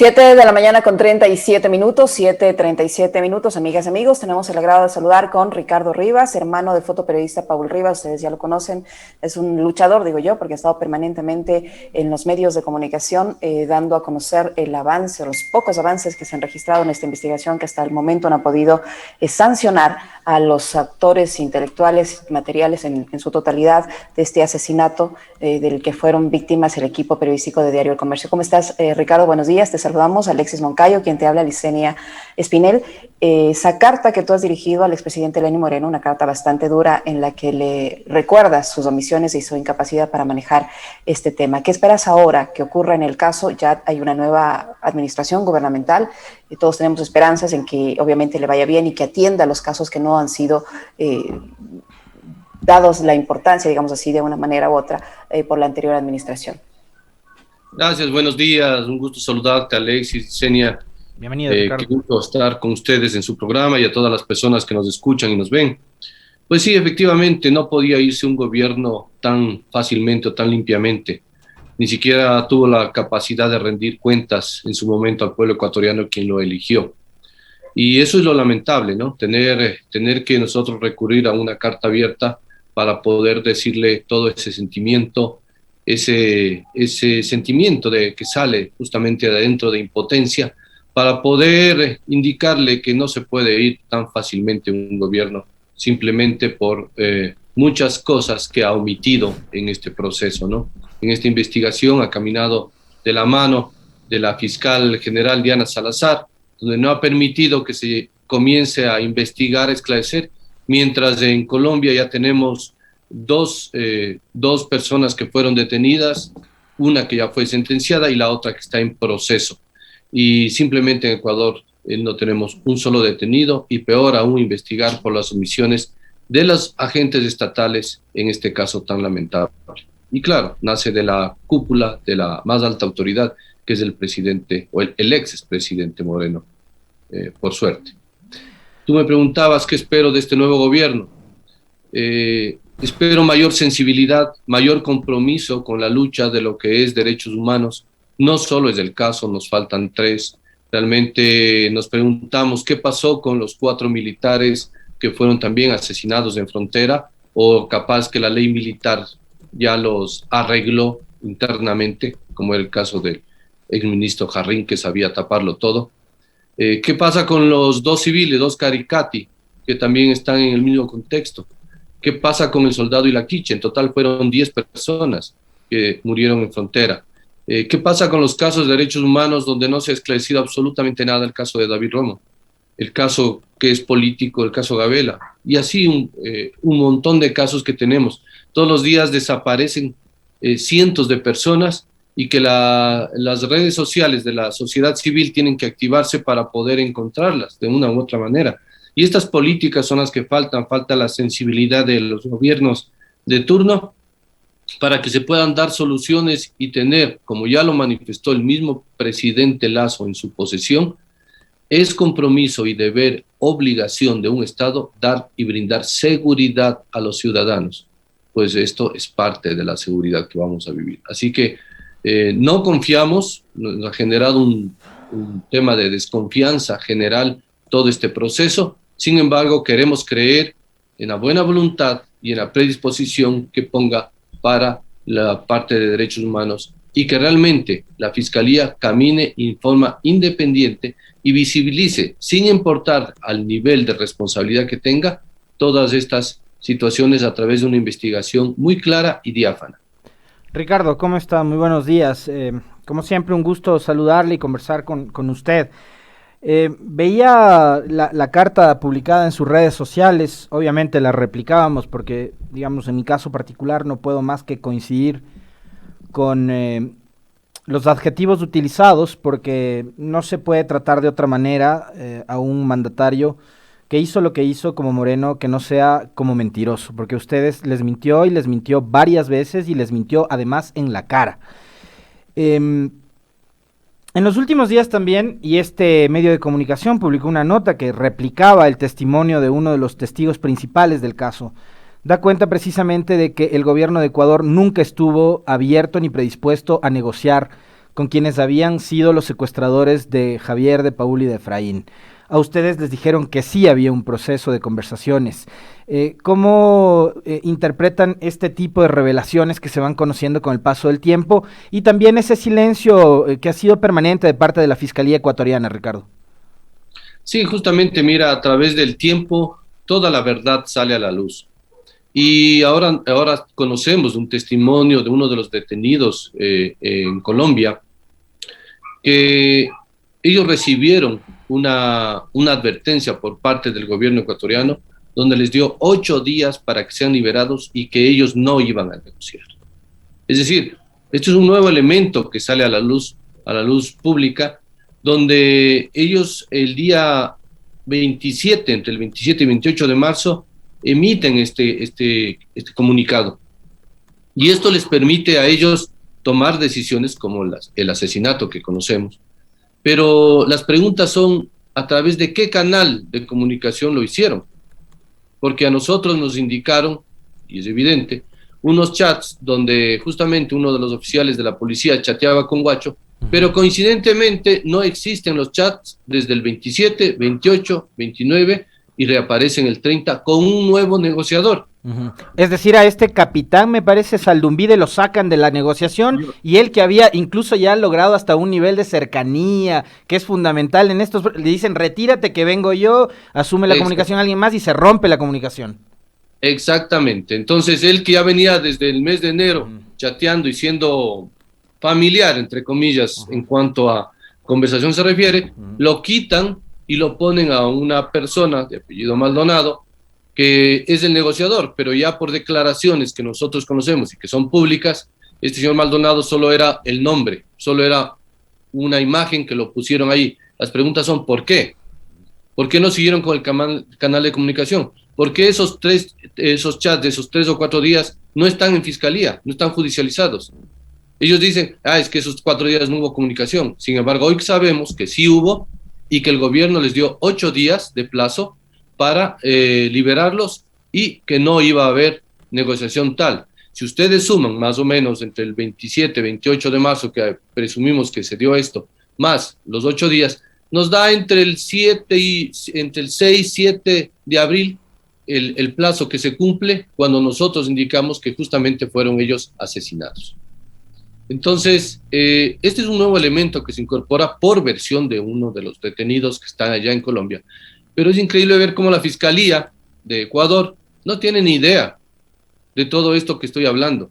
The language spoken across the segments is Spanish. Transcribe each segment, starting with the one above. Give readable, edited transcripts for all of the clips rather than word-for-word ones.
7 de la mañana con 37 minutos, 7:37 minutos, amigas y amigos. Tenemos el agrado de saludar con Ricardo Rivas, hermano del fotoperiodista Paul Rivas. Ustedes ya lo conocen, es un luchador, digo yo, porque ha estado permanentemente en los medios de comunicación dando a conocer el avance, los pocos avances que se han registrado en esta investigación que hasta el momento no ha podido sancionar a los actores intelectuales, materiales en su totalidad de este asesinato del que fueron víctimas el equipo periodístico de Diario El Comercio. ¿Cómo estás, Ricardo? Buenos días, te saludamos. Alexis Moncayo, quien te habla, Licenia Espinel. Esa carta que tú has dirigido al expresidente Lenín Moreno, una carta bastante dura en la que le recuerdas sus omisiones y su incapacidad para manejar este tema. ¿Qué esperas ahora que ocurra en el caso? Ya hay una nueva administración gubernamental y todos tenemos esperanzas en que obviamente le vaya bien y que atienda los casos que no han sido dados la importancia, digamos así, de una manera u otra, por la anterior administración. Gracias, buenos días, un gusto saludarte, Alexis, Senia. Bienvenido, Ricardo. Qué gusto estar con ustedes en su programa y a todas las personas que nos escuchan y nos ven. Pues sí, efectivamente, no podía irse un gobierno tan fácilmente o tan limpiamente. Ni siquiera tuvo la capacidad de rendir cuentas en su momento al pueblo ecuatoriano quien lo eligió. Y eso es lo lamentable, ¿no? Tener que nosotros recurrir a una carta abierta para poder decirle todo ese sentimiento, ese sentimiento de que sale justamente de adentro de impotencia, para poder indicarle que no se puede ir tan fácilmente un gobierno simplemente por muchas cosas que ha omitido en este proceso, ¿no? En esta investigación ha caminado de la mano de la fiscal general Diana Salazar, donde no ha permitido que se comience a investigar, a esclarecer, mientras en Colombia ya tenemos dos personas que fueron detenidas, una que ya fue sentenciada y la otra que está en proceso. Y simplemente en Ecuador no tenemos un solo detenido y peor aún investigar por las omisiones de los agentes estatales en este caso tan lamentable. Y claro, nace de la cúpula de la más alta autoridad, que es el presidente o el expresidente Moreno, por suerte. Tú me preguntabas qué espero de este nuevo gobierno. Espero mayor sensibilidad, mayor compromiso con la lucha de lo que es derechos humanos. No solo es el caso, nos faltan 3. Realmente nos preguntamos qué pasó con los 4 militares que fueron también asesinados en frontera, o capaz que la ley militar ya los arregló internamente, como era el caso del exministro Jarrín, que sabía taparlo todo. ¿Qué pasa con los 2 civiles, 2 Caricati, que también están en el mismo contexto? ¿Qué pasa con el soldado Ilaquiche? En total fueron 10 personas que murieron en frontera. ¿Qué pasa con los casos de derechos humanos donde no se ha esclarecido absolutamente nada? El caso de David Romo, el caso que es político, el caso Gabela, y así un montón de casos que tenemos. Todos los días desaparecen cientos de personas y que las redes sociales de la sociedad civil tienen que activarse para poder encontrarlas de una u otra manera. Y estas políticas son las que falta la sensibilidad de los gobiernos de turno para que se puedan dar soluciones y tener, como ya lo manifestó el mismo presidente Lasso en su posesión, es compromiso y deber, obligación de un Estado dar y brindar seguridad a los ciudadanos, pues esto es parte de la seguridad que vamos a vivir. Así que no confiamos, nos ha generado un tema de desconfianza general todo este proceso. Sin embargo, queremos creer en la buena voluntad y en la predisposición que ponga para la parte de derechos humanos y que realmente la Fiscalía camine en forma independiente y visibilice, sin importar al nivel de responsabilidad que tenga, todas estas situaciones a través de una investigación muy clara y diáfana. Ricardo, ¿cómo está? Muy buenos días. Como siempre, un gusto saludarle y conversar con usted. Veía la carta publicada en sus redes sociales, obviamente la replicábamos porque, digamos, en mi caso particular no puedo más que coincidir con los adjetivos utilizados, porque no se puede tratar de otra manera a un mandatario que hizo lo que hizo como Moreno, que no sea como mentiroso, porque ustedes les mintió y les mintió varias veces y les mintió además en la cara. En los últimos días también, y este medio de comunicación publicó una nota que replicaba el testimonio de uno de los testigos principales del caso. Da cuenta precisamente de que el gobierno de Ecuador nunca estuvo abierto ni predispuesto a negociar con quienes habían sido los secuestradores de Javier, de Paul y de Efraín. A ustedes les dijeron que sí había un proceso de conversaciones. ¿Cómo interpretan este tipo de revelaciones que se van conociendo con el paso del tiempo y también ese silencio que ha sido permanente de parte de la Fiscalía ecuatoriana, Ricardo? Sí, justamente, mira, a través del tiempo toda la verdad sale a la luz. Y ahora conocemos un testimonio de uno de los detenidos en Colombia, que ellos recibieron una advertencia por parte del gobierno ecuatoriano donde les dio 8 días para que sean liberados y que ellos no iban a negociar. Es decir, esto es un nuevo elemento que sale a la luz pública, donde ellos el día 27, entre el 27 y 28 de marzo, emiten este comunicado. Y esto les permite a ellos tomar decisiones como el asesinato que conocemos. Pero las preguntas son, ¿a través de qué canal de comunicación lo hicieron? Porque a nosotros nos indicaron, y es evidente, unos chats donde justamente uno de los oficiales de la policía chateaba con Guacho, pero coincidentemente no existen los chats desde el 27, 28, 29 y reaparecen el 30 con un nuevo negociador. Es decir, a este capitán, me parece, Saldumbide, lo sacan de la negociación y él que había incluso ya logrado hasta un nivel de cercanía, que es fundamental en estos, le dicen retírate que vengo yo, asume la comunicación a alguien más y se rompe la comunicación. Exactamente, entonces él que ya venía desde el mes de enero chateando y siendo familiar, entre comillas, en cuanto a conversación se refiere, lo quitan y lo ponen a una persona de apellido Maldonado, que es el negociador, pero ya por declaraciones que nosotros conocemos y que son públicas, este señor Maldonado solo era el nombre, solo era una imagen que lo pusieron ahí. Las preguntas son, ¿por qué? ¿Por qué no siguieron con el canal de comunicación? ¿Por qué esos chats de esos 3 o 4 días no están en fiscalía, no están judicializados? Ellos dicen, es que esos 4 días no hubo comunicación. Sin embargo, hoy sabemos que sí hubo y que el gobierno les dio 8 días de plazo para liberarlos y que no iba a haber negociación tal. Si ustedes suman más o menos entre el 27, 28 de marzo, que presumimos que se dio esto, más los 8 días, nos da entre el 6, 7 de abril el plazo que se cumple cuando nosotros indicamos que justamente fueron ellos asesinados. Entonces, este es un nuevo elemento que se incorpora por versión de uno de los detenidos que están allá en Colombia. Pero es increíble ver cómo la Fiscalía de Ecuador no tiene ni idea de todo esto que estoy hablando.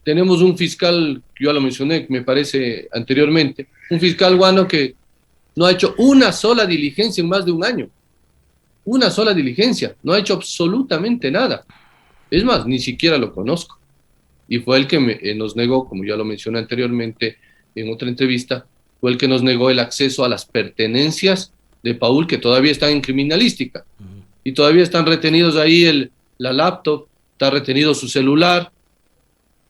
Tenemos un fiscal, que yo lo mencioné, me parece anteriormente, un fiscal guano que no ha hecho una sola diligencia en más de un año. Una sola diligencia, no ha hecho absolutamente nada. Es más, ni siquiera lo conozco. Y fue el que nos negó, como ya lo mencioné anteriormente en otra entrevista, fue el que nos negó el acceso a las pertenencias de Paul, que todavía están en criminalística. Y todavía están retenidos ahí la laptop, está retenido su celular,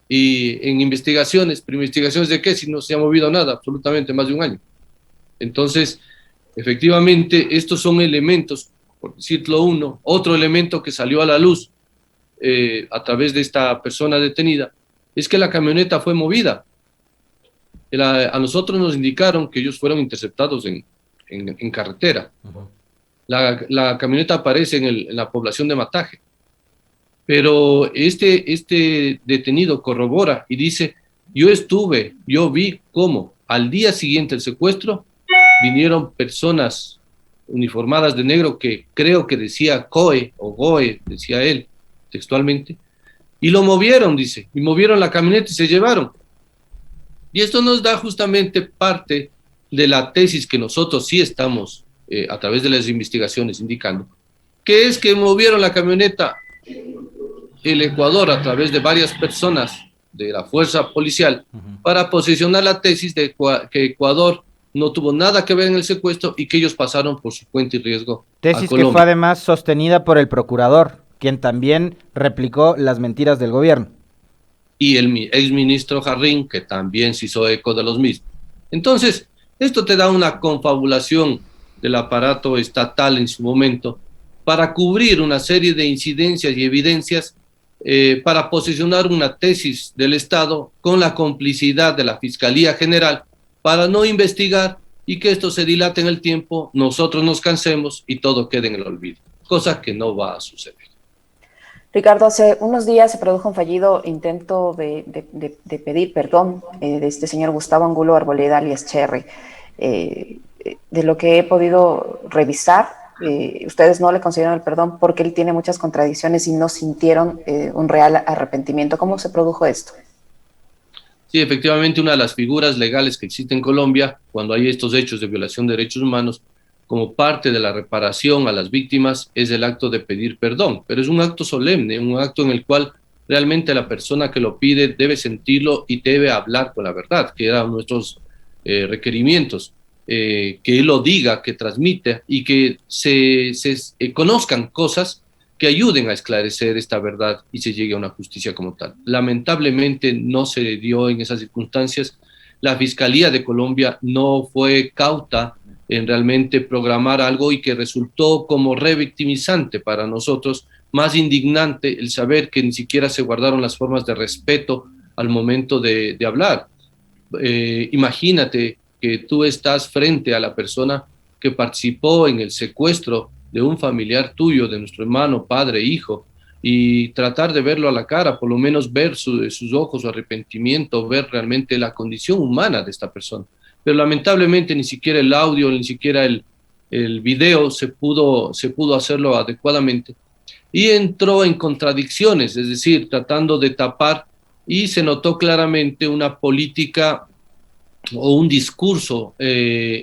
y en investigaciones, pero investigaciones de qué, si no se ha movido nada, absolutamente más de un año. Entonces, efectivamente, estos son elementos, por decirlo uno, otro elemento que salió a la luz a través de esta persona detenida, es que la camioneta fue movida. A nosotros nos indicaron que ellos fueron interceptados en carretera. La camioneta aparece en la población de Mataje. Pero este detenido corrobora y dice, yo vi cómo al día siguiente del secuestro vinieron personas uniformadas de negro que creo que decía COE o GOE, decía él textualmente, y lo movieron, dice, y movieron la camioneta y se llevaron. Y esto nos da justamente parte de la tesis que nosotros sí estamos, a través de las investigaciones, indicando, que es que movieron la camioneta el Ecuador a través de varias personas de la fuerza policial para posicionar la tesis de que Ecuador no tuvo nada que ver en el secuestro y que ellos pasaron por su cuenta y riesgo. Tesis que fue además sostenida por el procurador, quien también replicó las mentiras del gobierno. Y el exministro Jarrín, que también se hizo eco de los mismos. Entonces, esto te da una confabulación del aparato estatal en su momento para cubrir una serie de incidencias y evidencias para posicionar una tesis del Estado con la complicidad de la Fiscalía General para no investigar y que esto se dilate en el tiempo, nosotros nos cansemos y todo quede en el olvido, cosa que no va a suceder. Ricardo, hace unos días se produjo un fallido intento de pedir perdón de este señor Gustavo Angulo Arboleda, alias Cherry. De lo que he podido revisar, ustedes no le concedieron el perdón porque él tiene muchas contradicciones y no sintieron un real arrepentimiento. ¿Cómo se produjo esto? Sí, efectivamente, una de las figuras legales que existe en Colombia, cuando hay estos hechos de violación de derechos humanos, como parte de la reparación a las víctimas, es el acto de pedir perdón, pero es un acto solemne, un acto en el cual realmente la persona que lo pide debe sentirlo y debe hablar con la verdad, que eran nuestros requerimientos, que él lo diga, que transmita y que se conozcan cosas que ayuden a esclarecer esta verdad y se llegue a una justicia como tal. Lamentablemente no se dio en esas circunstancias. La Fiscalía de Colombia no fue cauta en realmente programar algo y que resultó como revictimizante para nosotros, más indignante el saber que ni siquiera se guardaron las formas de respeto al momento de hablar. Imagínate que tú estás frente a la persona que participó en el secuestro de un familiar tuyo, de nuestro hermano, padre, hijo, y tratar de verlo a la cara, por lo menos ver sus ojos, su arrepentimiento, ver realmente la condición humana de esta persona. Pero lamentablemente ni siquiera el audio, ni siquiera el video se pudo hacerlo adecuadamente. Y entró en contradicciones, es decir, tratando de tapar, y se notó claramente una política o un discurso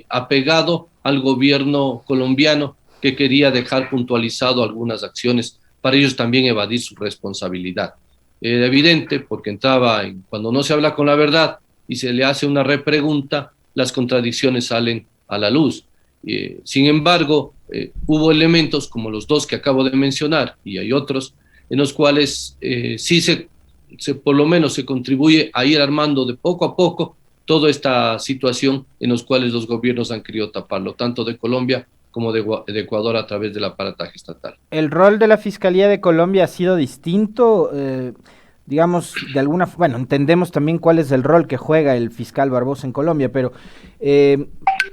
apegado al gobierno colombiano que quería dejar puntualizado algunas acciones para ellos también evadir su responsabilidad. Era evidente porque cuando no se habla con la verdad y se le hace una repregunta, las contradicciones salen a la luz. Sin embargo, hubo elementos como los dos que acabo de mencionar y hay otros en los cuales sí por lo menos se contribuye a ir armando de poco a poco toda esta situación en los cuales los gobiernos han querido taparlo, tanto de Colombia como de Ecuador a través del aparataje estatal. ¿El rol de la Fiscalía de Colombia ha sido distinto? Digamos, de alguna forma, bueno, entendemos también cuál es el rol que juega el fiscal Barbosa en Colombia, pero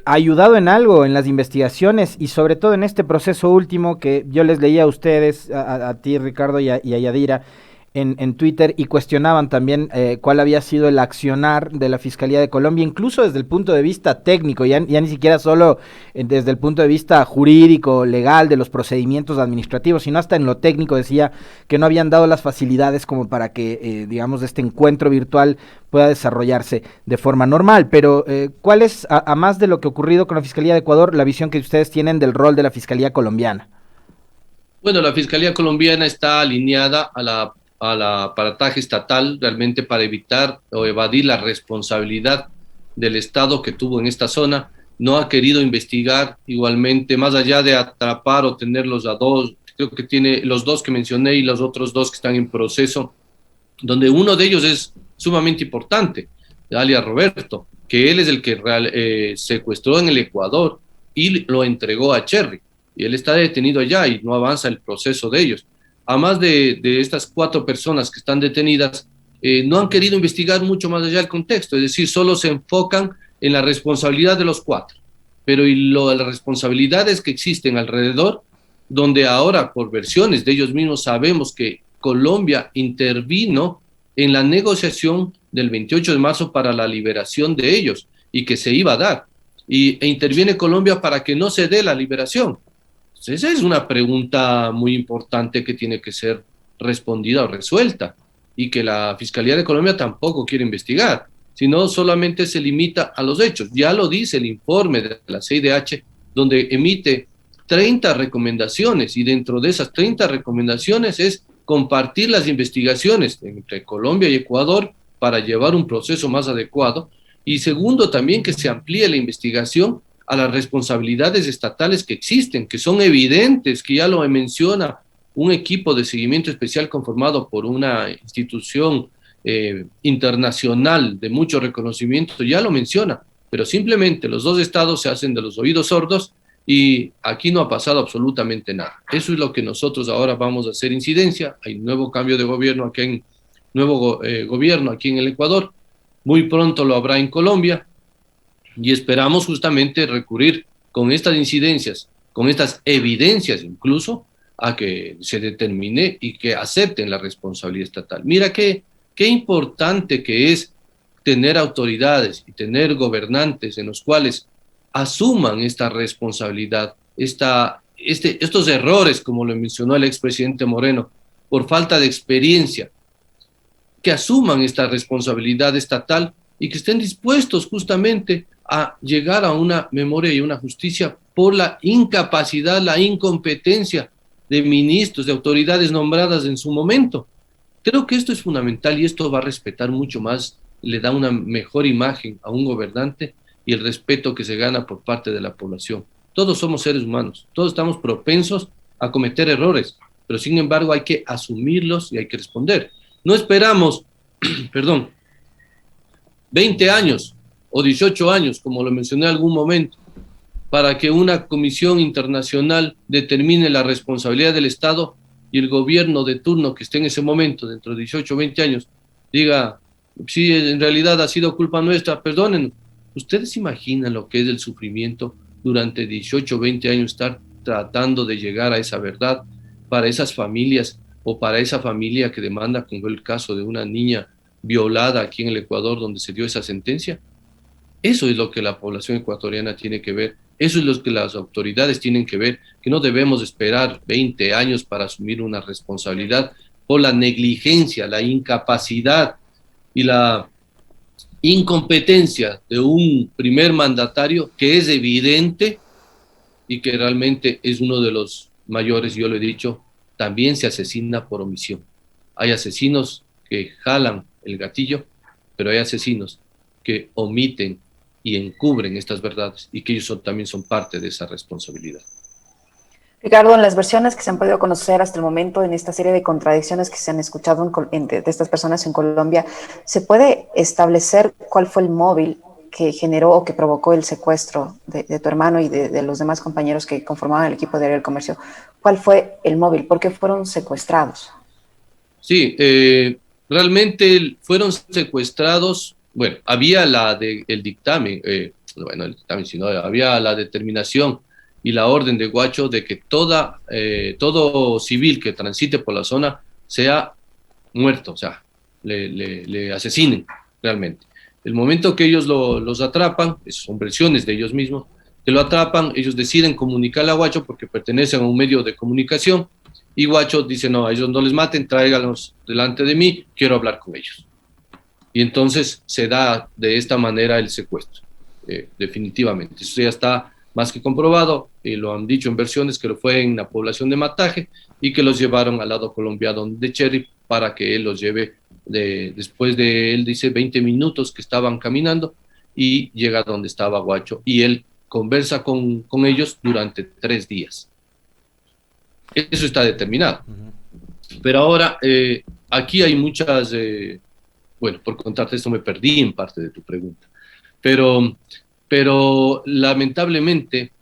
¿ha ayudado en algo en las investigaciones y sobre todo en este proceso último que yo les leía a ustedes, a ti Ricardo y a Yadira, en Twitter y cuestionaban también cuál había sido el accionar de la Fiscalía de Colombia, incluso desde el punto de vista técnico, ya ni siquiera solo desde el punto de vista jurídico, legal, de los procedimientos administrativos, sino hasta en lo técnico? Decía que no habían dado las facilidades como para que, digamos, este encuentro virtual pueda desarrollarse de forma normal, pero ¿cuál es, a más de lo que ha ocurrido con la Fiscalía de Ecuador, la visión que ustedes tienen del rol de la Fiscalía colombiana? Bueno, la Fiscalía colombiana está alineada al aparataje estatal realmente para evitar o evadir la responsabilidad del Estado que tuvo en esta zona. No ha querido investigar igualmente, más allá de atrapar o tenerlos a dos, creo que tiene los dos que mencioné y los otros dos que están en proceso, donde uno de ellos es sumamente importante, alias Roberto, que él es el que secuestró en el Ecuador y lo entregó a Cherry, y él está detenido allá y no avanza el proceso de ellos. Además de estas 4 personas que están detenidas, no han querido investigar mucho más allá del contexto, es decir, solo se enfocan en la responsabilidad de los 4, pero las responsabilidades que existen alrededor, donde ahora por versiones de ellos mismos sabemos que Colombia intervino en la negociación del 28 de marzo para la liberación de ellos y que se iba a dar, e interviene Colombia para que no se dé la liberación. Esa es una pregunta muy importante que tiene que ser respondida o resuelta y que la Fiscalía de Colombia tampoco quiere investigar, sino solamente se limita a los hechos. Ya lo dice el informe de la CIDH, donde emite 30 recomendaciones y dentro de esas 30 recomendaciones es compartir las investigaciones entre Colombia y Ecuador para llevar un proceso más adecuado y segundo también que se amplíe la investigación a las responsabilidades estatales que existen, que son evidentes, que ya lo menciona un equipo de seguimiento especial conformado por una institución internacional de mucho reconocimiento, ya lo menciona, pero simplemente los dos estados se hacen de los oídos sordos y aquí no ha pasado absolutamente nada. Eso es lo que nosotros ahora vamos a hacer incidencia. Hay un nuevo cambio de gobierno aquí gobierno aquí en el Ecuador, muy pronto lo habrá en Colombia, y esperamos justamente recurrir con estas incidencias, con estas evidencias incluso, a que se determine y que acepten la responsabilidad estatal. Mira qué importante que es tener autoridades y tener gobernantes en los cuales asuman esta responsabilidad, estos errores, como lo mencionó el expresidente Moreno, por falta de experiencia, que asuman esta responsabilidad estatal y que estén dispuestos justamente a llegar a una memoria y una justicia por la incapacidad, la incompetencia de ministros, de autoridades nombradas en su momento. Creo que esto es fundamental y esto va a respetar mucho más, le da una mejor imagen a un gobernante y el respeto que se gana por parte de la población. Todos somos seres humanos, todos estamos propensos a cometer errores, pero sin embargo hay que asumirlos y hay que responder. No esperamos, perdón, 20 años o 18 años, como lo mencioné en algún momento, para que una comisión internacional determine la responsabilidad del Estado y el gobierno de turno que esté en ese momento, dentro de 18 o 20 años, diga, sí, en realidad ha sido culpa nuestra, perdonen. ¿Ustedes imaginan lo que es el sufrimiento durante 18 o 20 años estar tratando de llegar a esa verdad para esas familias o para esa familia que demanda, como fue el caso de una niña violada aquí en el Ecuador donde se dio esa sentencia? Eso es lo que la población ecuatoriana tiene que ver, eso es lo que las autoridades tienen que ver, que no debemos esperar 20 años para asumir una responsabilidad por la negligencia, la incapacidad y la incompetencia de un primer mandatario que es evidente y que realmente es uno de los mayores, yo lo he dicho, también se asesina por omisión. Hay asesinos que jalan el gatillo, pero hay asesinos que omiten y encubren estas verdades y que ellos también son parte de esa responsabilidad. Ricardo, en las versiones que se han podido conocer hasta el momento, en esta serie de contradicciones que se han escuchado de estas personas en Colombia, ¿se puede establecer cuál fue el móvil que generó o que provocó el secuestro de tu hermano y de los demás compañeros que conformaban el equipo de Diario del Comercio? ¿Cuál fue el móvil? ¿Por qué fueron secuestrados? Sí, realmente fueron secuestrados. Bueno, había el dictamen, bueno, el dictamen, sino había la determinación y la orden de Guacho de que todo civil que transite por la zona sea muerto, o sea, le asesinen realmente. El momento que ellos los atrapan, son versiones de ellos mismos, que lo atrapan, ellos deciden comunicarle a Guacho porque pertenecen a un medio de comunicación, y Guacho dice, no, a ellos no les maten, tráiganlos delante de mí, quiero hablar con ellos. Y entonces se da de esta manera el secuestro, definitivamente. Eso ya está más que comprobado, lo han dicho en versiones que lo fue en la población de Mataje y que los llevaron al lado colombiano de Cherry para que él los lleve, después de, él dice, 20 minutos que estaban caminando y llega donde estaba Guacho y él conversa con ellos durante 3 días. Eso está determinado. Pero ahora, aquí hay muchas, bueno, por contarte esto me perdí en parte de tu pregunta, pero lamentablemente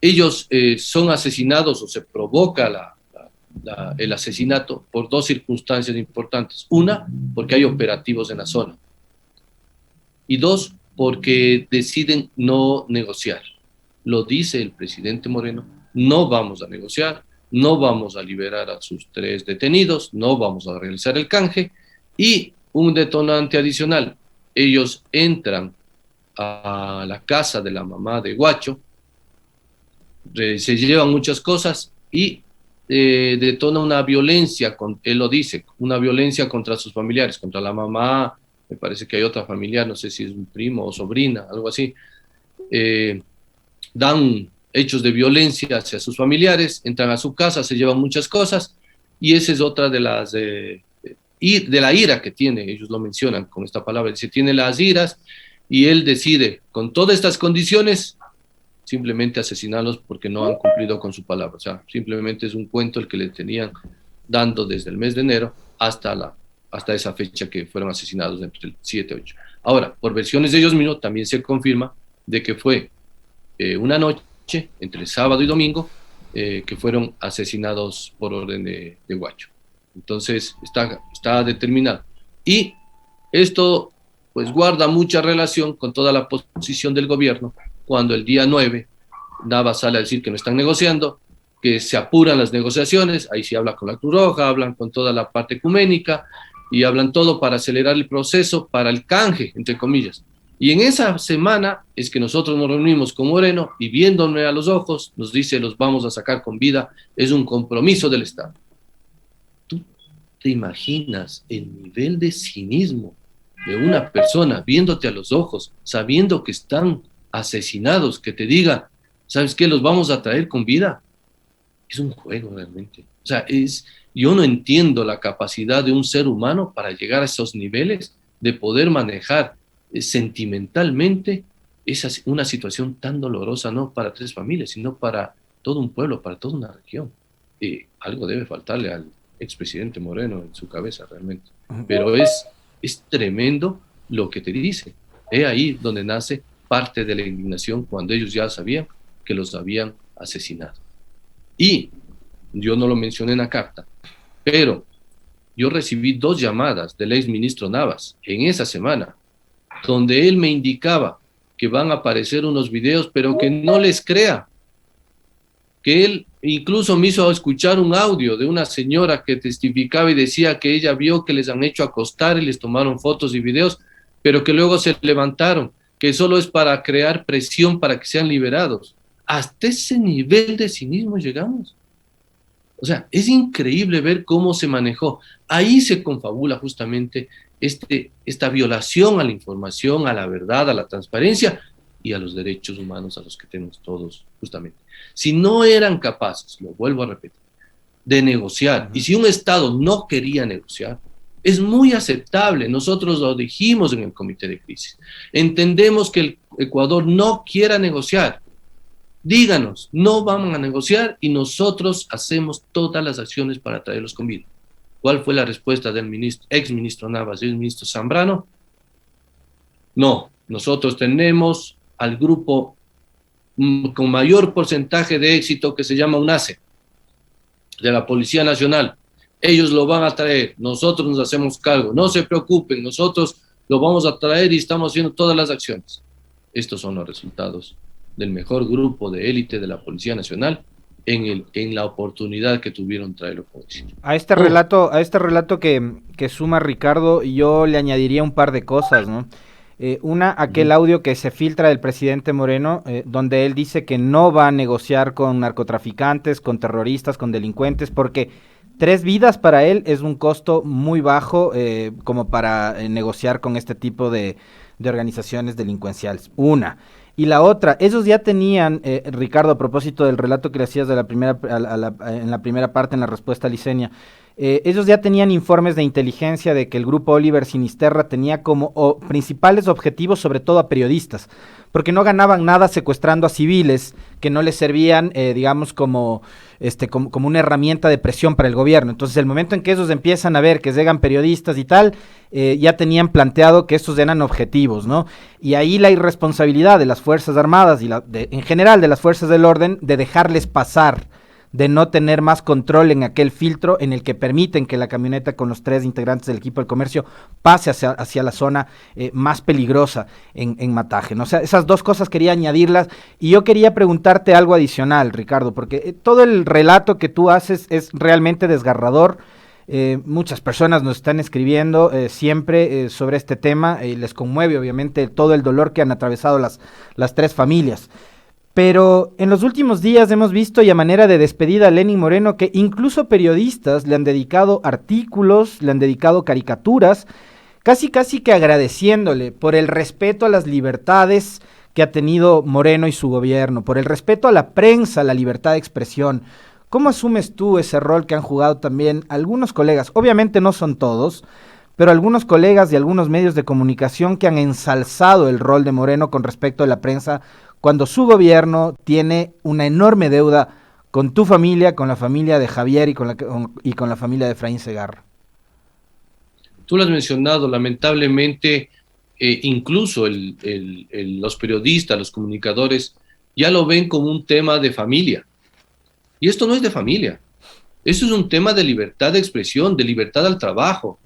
ellos son asesinados o se provoca el asesinato por 2 circunstancias importantes. Una, porque hay operativos en la zona. Y 2, porque deciden no negociar. Lo dice el presidente Moreno, no vamos a negociar, no vamos a liberar a sus 3 detenidos, no vamos a realizar el canje. Y un detonante adicional, ellos entran a la casa de la mamá de Guacho, se llevan muchas cosas y detona una violencia, él lo dice, una violencia contra sus familiares, contra la mamá, me parece que hay otra familiar, no sé si es un primo o sobrina, algo así. Dan hechos de violencia hacia sus familiares, entran a su casa, se llevan muchas cosas, y esa es otra de las y de la ira que tiene, ellos lo mencionan con esta palabra, dice, tiene las iras, y él decide, con todas estas condiciones, simplemente asesinarlos porque no han cumplido con su palabra. O sea, simplemente es un cuento el que le tenían dando desde el mes de enero hasta esa fecha que fueron asesinados entre el 7 y 8. Ahora, por versiones de ellos mismos, también se confirma de que fue una noche entre sábado y domingo, que fueron asesinados por orden de Guacho. Entonces, está determinado. Y esto, pues, guarda mucha relación con toda la posición del gobierno, cuando el día 9, Navas sale a decir que no están negociando, que se apuran las negociaciones, ahí sí habla con la Cruz Roja, hablan con toda la parte ecuménica, y hablan todo para acelerar el proceso, para el canje, entre comillas. Y en esa semana es que nosotros nos reunimos con Moreno y viéndome a los ojos nos dice: los vamos a sacar con vida, es un compromiso del Estado. ¿Tú te imaginas el nivel de cinismo de una persona viéndote a los ojos, sabiendo que están asesinados, que te diga: ¿sabes qué? Los vamos a traer con vida? Es un juego realmente. O sea, yo no entiendo la capacidad de un ser humano para llegar a esos niveles de poder manejar sentimentalmente una situación tan dolorosa, no para 3 familias, sino para todo un pueblo, para toda una región. Algo debe faltarle al expresidente Moreno en su cabeza realmente. Pero es tremendo lo que te dice. Es ahí donde nace parte de la indignación, cuando ellos ya sabían que los habían asesinado. Y yo no lo mencioné en la carta, pero yo recibí 2 llamadas del exministro Navas en esa semana, donde él me indicaba que van a aparecer unos videos, pero que no les crea, que él incluso me hizo escuchar un audio de una señora que testificaba y decía que ella vio que les han hecho acostar y les tomaron fotos y videos, pero que luego se levantaron, que solo es para crear presión para que sean liberados. Hasta ese nivel de cinismo llegamos. O sea, es increíble ver cómo se manejó. Ahí se confabula justamente esta violación a la información, a la verdad, a la transparencia y a los derechos humanos a los que tenemos todos, justamente. Si no eran capaces, lo vuelvo a repetir, de negociar, y si un Estado no quería negociar, es muy aceptable. Nosotros lo dijimos en el comité de crisis. Entendemos que el Ecuador no quiera negociar. Díganos, no vamos a negociar y nosotros hacemos todas las acciones para traerlos con vida. ¿Cuál fue la respuesta del exministro Navas y el ministro Zambrano? No, nosotros tenemos al grupo con mayor porcentaje de éxito, que se llama UNACE, de la Policía Nacional. Ellos lo van a traer, nosotros nos hacemos cargo, no se preocupen, nosotros lo vamos a traer y estamos haciendo todas las acciones. Estos son los resultados del mejor grupo de élite de la Policía Nacional en la oportunidad que tuvieron traerlo con éxito. A este relato que suma Ricardo, yo le añadiría un par de cosas, ¿no? Aquel audio que se filtra del presidente Moreno, donde él dice que no va a negociar con narcotraficantes, con terroristas, con delincuentes, porque 3 vidas para él es un costo muy bajo como para negociar con este tipo de organizaciones delincuenciales. Una. Y la otra, ellos ya tenían, Ricardo, a propósito del relato que le hacías de en la primera parte, en la respuesta a Licenia, ellos ya tenían informes de inteligencia de que el grupo Oliver Sinisterra tenía como principales objetivos sobre todo a periodistas, porque no ganaban nada secuestrando a civiles que no les servían, digamos, como una herramienta de presión para el gobierno. Entonces, el momento en que ellos empiezan a ver que llegan periodistas y tal, ya tenían planteado que estos eran objetivos, ¿no? Y ahí la irresponsabilidad de las Fuerzas Armadas y en general de las Fuerzas del Orden de dejarles pasar, de no tener más control en aquel filtro en el que permiten que la camioneta con los 3 integrantes del equipo del comercio pase hacia la zona más peligrosa en Mataje, ¿no? O sea, esas 2 cosas quería añadirlas, y yo quería preguntarte algo adicional, Ricardo, porque todo el relato que tú haces es realmente desgarrador. Muchas personas nos están escribiendo siempre sobre este tema, y les conmueve obviamente todo el dolor que han atravesado las 3 familias. Pero en los últimos días hemos visto, y a manera de despedida a Lenín Moreno, que incluso periodistas le han dedicado artículos, le han dedicado caricaturas, casi que agradeciéndole por el respeto a las libertades que ha tenido Moreno y su gobierno, por el respeto a la prensa, a la libertad de expresión. ¿Cómo asumes tú ese rol que han jugado también algunos colegas? Obviamente no son todos, pero algunos colegas de algunos medios de comunicación que han ensalzado el rol de Moreno con respecto a la prensa, cuando su gobierno tiene una enorme deuda con tu familia, con la familia de Javier y con la familia de Efraín Segarra. Tú lo has mencionado, lamentablemente, incluso los periodistas, los comunicadores, ya lo ven como un tema de familia. Y esto no es de familia. Eso es un tema de libertad de expresión, de libertad al trabajo,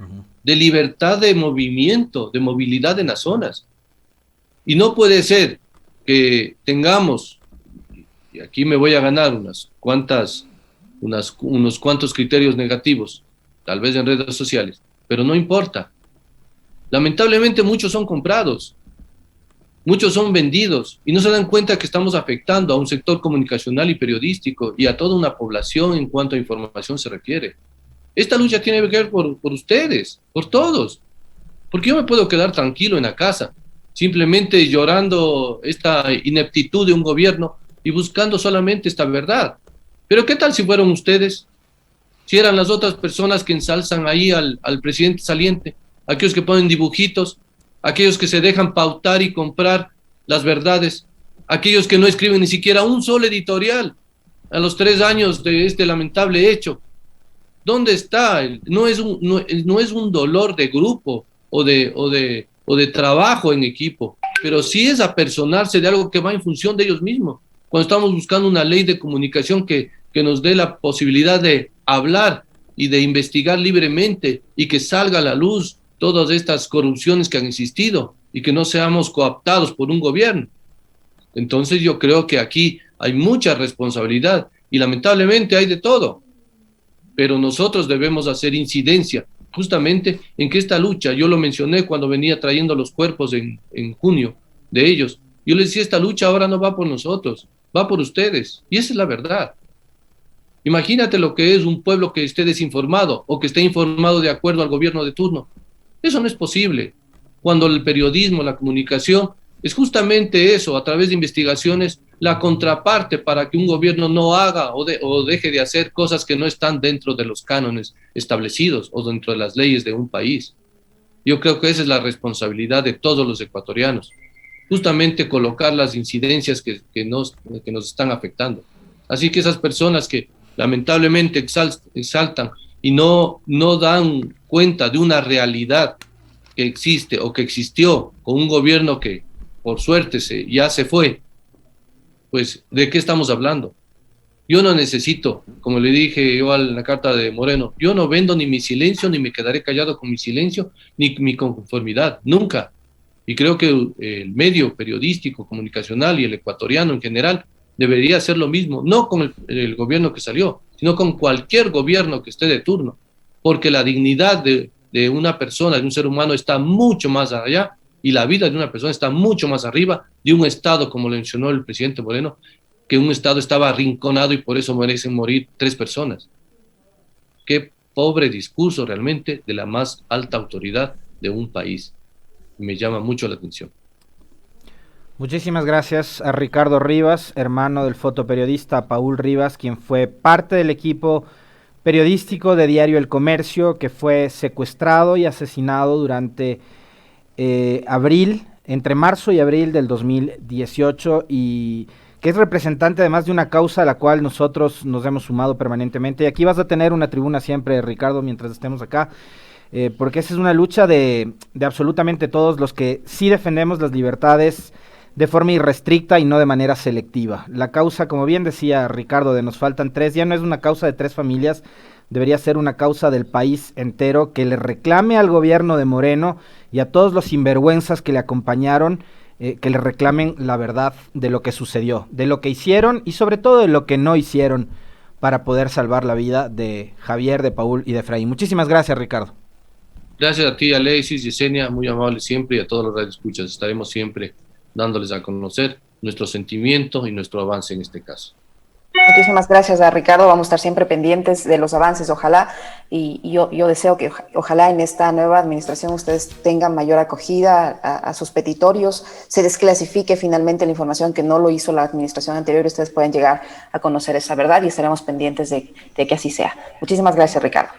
de libertad de movimiento, de movilidad en las zonas. Y no puede ser que tengamos, y aquí me voy a ganar unos cuantos criterios negativos, tal vez en redes sociales, pero no importa. Lamentablemente muchos son comprados, muchos son vendidos y no se dan cuenta que estamos afectando a un sector comunicacional y periodístico y a toda una población en cuanto a información se refiere. Esta lucha tiene que ver por ustedes, por todos, porque yo me puedo quedar tranquilo en la casa, simplemente llorando esta ineptitud de un gobierno y buscando solamente esta verdad. Pero ¿qué tal si fueron ustedes? Si eran las otras personas que ensalzan ahí al presidente saliente, aquellos que ponen dibujitos, aquellos que se dejan pautar y comprar las verdades, aquellos que no escriben ni siquiera un solo editorial a los 3 años de este lamentable hecho. ¿Dónde está? No es un dolor de grupo o de trabajo en equipo, pero sí es apersonarse de algo que va en función de ellos mismos. Cuando estamos buscando una ley de comunicación que nos dé la posibilidad de hablar y de investigar libremente y que salga a la luz todas estas corrupciones que han existido y que no seamos cooptados por un gobierno. Entonces yo creo que aquí hay mucha responsabilidad y lamentablemente hay de todo, pero nosotros debemos hacer incidencia justamente en que esta lucha, yo lo mencioné cuando venía trayendo los cuerpos en junio de ellos, yo les decía, esta lucha ahora no va por nosotros, va por ustedes, y esa es la verdad. Imagínate lo que es un pueblo que esté desinformado o que esté informado de acuerdo al gobierno de turno. Eso no es posible. Cuando el periodismo, la comunicación, es justamente eso, a través de investigaciones, la contraparte para que un gobierno no haga o deje de hacer cosas que no están dentro de los cánones establecidos o dentro de las leyes de un país. Yo creo que esa es la responsabilidad de todos los ecuatorianos, justamente colocar las incidencias que nos están afectando. Así que esas personas que lamentablemente exaltan y no dan cuenta de una realidad que existe o que existió con un gobierno que por suerte ya se fue, pues ¿de qué estamos hablando? Yo no necesito, como le dije yo en la carta de Moreno, yo no vendo ni mi silencio, ni me quedaré callado con mi silencio, ni mi conformidad, nunca. Y creo que el medio periodístico, comunicacional y el ecuatoriano en general debería hacer lo mismo, no con el gobierno que salió, sino con cualquier gobierno que esté de turno, porque la dignidad de una persona, de un ser humano, está mucho más allá y la vida de una persona está mucho más arriba de un Estado, como lo mencionó el presidente Moreno, que un Estado estaba arrinconado y por eso merecen morir 3 personas. Qué pobre discurso realmente de la más alta autoridad de un país. Me llama mucho la atención. Muchísimas gracias a Ricardo Rivas, hermano del fotoperiodista Paul Rivas, quien fue parte del equipo periodístico de Diario El Comercio, que fue secuestrado y asesinado durante entre marzo y abril del 2018, y que es representante además de una causa a la cual nosotros nos hemos sumado permanentemente. Y aquí vas a tener una tribuna siempre, Ricardo, mientras estemos acá, porque esa es una lucha de absolutamente todos los que sí defendemos las libertades de forma irrestricta y no de manera selectiva. La causa, como bien decía Ricardo, de nos faltan 3, ya no es una causa de 3 familias, debería ser una causa del país entero, que le reclame al gobierno de Moreno y a todos los sinvergüenzas que le acompañaron, que le reclamen la verdad de lo que sucedió, de lo que hicieron y sobre todo de lo que no hicieron para poder salvar la vida de Javier, de Paul y de Efraín. Muchísimas gracias, Ricardo. Gracias a ti, Alexis, Yesenia, muy amable siempre, y a todos los radioescuchas. Estaremos siempre dándoles a conocer nuestro sentimiento y nuestro avance en este caso. Muchísimas gracias a Ricardo, vamos a estar siempre pendientes de los avances, ojalá, y yo deseo que ojalá en esta nueva administración ustedes tengan mayor acogida a sus petitorios, se desclasifique finalmente la información que no lo hizo la administración anterior y ustedes pueden llegar a conocer esa verdad y estaremos pendientes de que así sea. Muchísimas gracias, Ricardo.